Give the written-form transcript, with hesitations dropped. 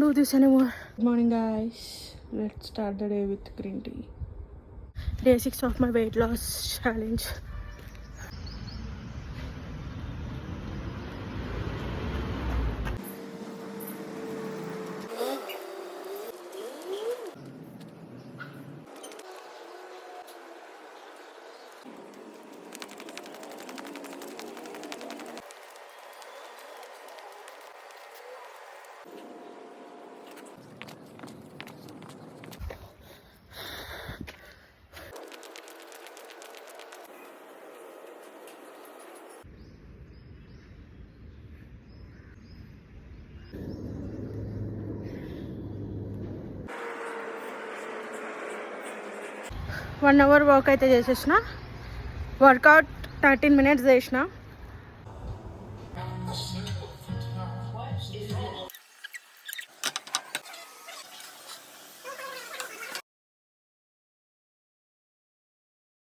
do this anymore. Good morning guys, let's start the day with green tea. Day 6 of my weight loss challenge. One hour work అయితే చేసేసిన. Work out 13 minutes చేసిన.